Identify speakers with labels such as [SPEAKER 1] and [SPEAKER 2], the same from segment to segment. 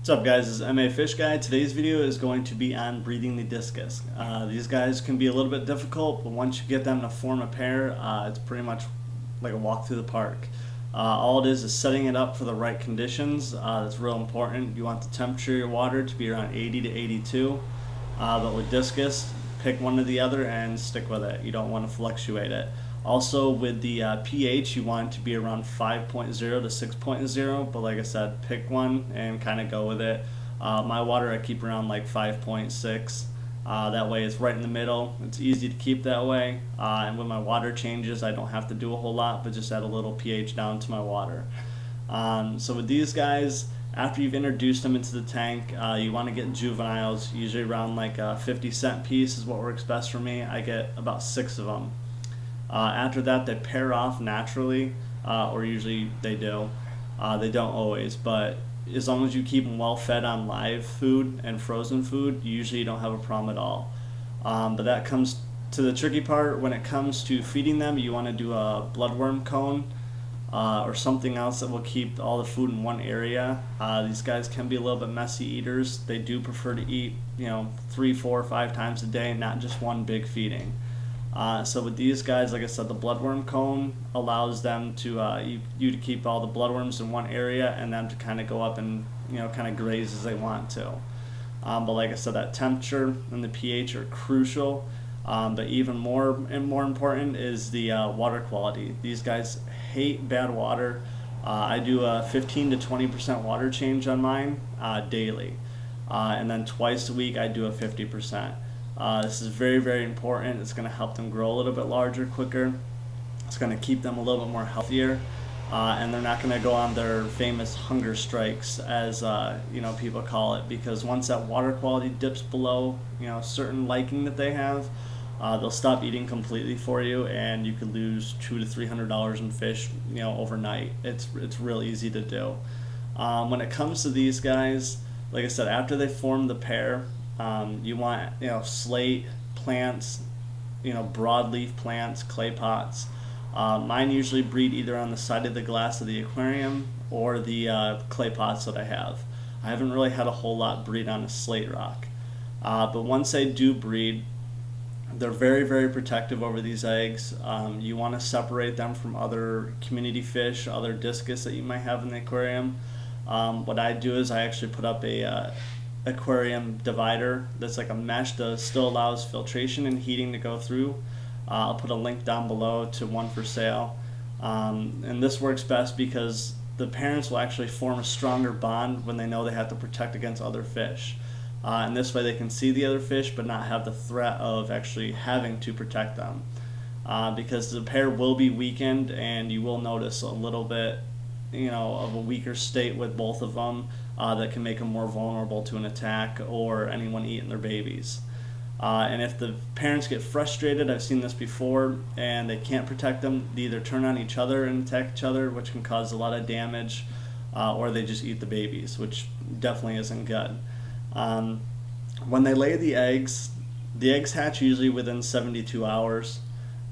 [SPEAKER 1] What's up guys, this is MA Fish Guy. Today's video is going to be on breeding the discus. These guys can be a little bit difficult, but once you get them to form a pair, it's pretty much like a walk through the park. All it is setting it up for the right conditions. That's real important. You want the temperature of your water to be around 80 to 82, but with discus, pick one or the other and stick with it. You don't want to fluctuate it. Also with the pH, you want it to be around 5.0 to 6.0, but like I said, pick one and kind of go with it. My water I keep around like 5.6. That way it's right in the middle. It's easy to keep that way. And when my water changes, I don't have to do a whole lot, but just add a little pH down to my water. So with these guys, after you've introduced them into the tank, you want to get juveniles, usually around like a 50-cent piece is what works best for me. I get about 6 of them. After that, they pair off naturally, or usually they do. They don't always, but as long as you keep them well fed on live food and frozen food, usually you don't have a problem at all. But that comes to the tricky part. When it comes to feeding them, you want to do a bloodworm cone or something else that will keep all the food in one area. These guys can be a little bit messy eaters. They do prefer to eat, 3, 4, 5 times a day, not just one big feeding. So with these guys, like I said, the bloodworm cone allows them to you to keep all the bloodworms in one area and them to kind of go up and kind of graze as they want to. But like I said, that temperature and the pH are crucial. But even more important is the water quality. These guys hate bad water. I do a 15 to 20% water change on mine daily, and then twice a week I do a 50%. This is very, very important. It's going to help them grow a little bit larger, quicker. It's going to keep them a little bit more healthier, and they're not going to go on their famous hunger strikes, as people call it, because once that water quality dips below a certain liking that they have, they'll stop eating completely for you, and you could lose $200 to $300 in fish overnight. It's real easy to do. When it comes to these guys, like I said, after they form the pair, you want slate plants, broadleaf plants, clay pots. Mine usually breed either on the side of the glass of the aquarium or the clay pots that I have. I haven't really had a whole lot breed on a slate rock, but once they do breed, they're very, very protective over these eggs. You want to separate them from other community fish, other discus that you might have in the aquarium. What I do is I actually put up a aquarium divider that's like a mesh that still allows filtration and heating to go through. I'll put a link down below to one for sale, and this works best because the parents will actually form a stronger bond when they know they have to protect against other fish, and this way they can see the other fish but not have the threat of actually having to protect them, because the pair will be weakened and you will notice a little bit of a weaker state with both of them. That can make them more vulnerable to an attack or anyone eating their babies. And if the parents get frustrated, I've seen this before, and they can't protect them, they either turn on each other and attack each other, which can cause a lot of damage, or they just eat the babies, which definitely isn't good. When they lay the eggs hatch usually within 72 hours.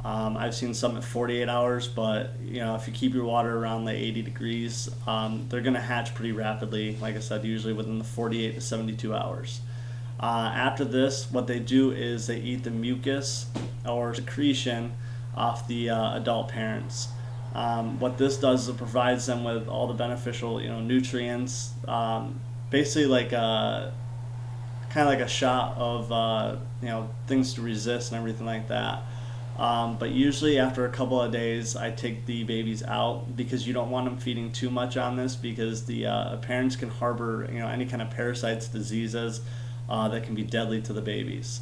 [SPEAKER 1] I've seen some at 48 hours, but if you keep your water around the 80 degrees, they're going to hatch pretty rapidly. Like I said, usually within the 48 to 72 hours. After this, what they do is they eat the mucus or secretion off the adult parents. What this does is it provides them with all the beneficial nutrients, basically like kind of like a shot of things to resist and everything like that. But usually after a couple of days, I take the babies out because you don't want them feeding too much on this, because the parents can harbor any kind of parasites, diseases that can be deadly to the babies.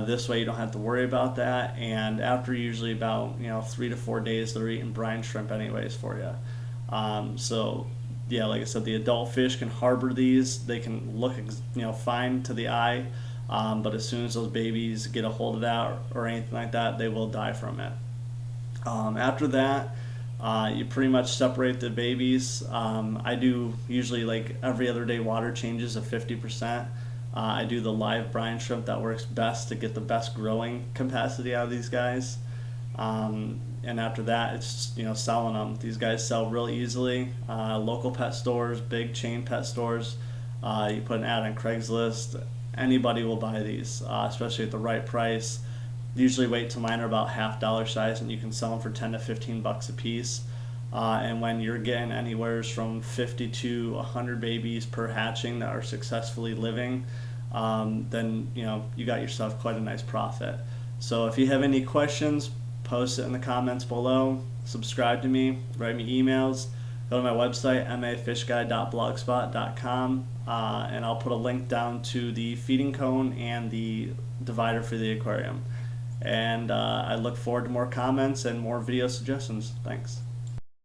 [SPEAKER 1] This way you don't have to worry about that, and after usually about 3 to 4 days, they're eating brine shrimp anyways for you. So yeah, like I said, the adult fish can harbor these. They can look fine to the eye. But as soon as those babies get a hold of that or anything like that, they will die from it. After that, you pretty much separate the babies. I do usually like every other day water changes of 50%. I do the live brine shrimp. That works best to get the best growing capacity out of these guys. And after that, it's selling them. These guys sell real easily. Local pet stores, big chain pet stores, You put an ad on Craigslist, anybody will buy these, especially at the right price. Usually wait till mine are about $half size, and you can sell them for 10 to 15 bucks a piece. And when you're getting anywhere from 50 to 100 babies per hatching that are successfully living, then you got yourself quite a nice profit. So if you have any questions, post it in the comments below. Subscribe to me, write me emails, go to my website, mafishguy.blogspot.com, and I'll put a link down to the feeding cone and the divider for the aquarium. And I look forward to more comments and more video suggestions. Thanks.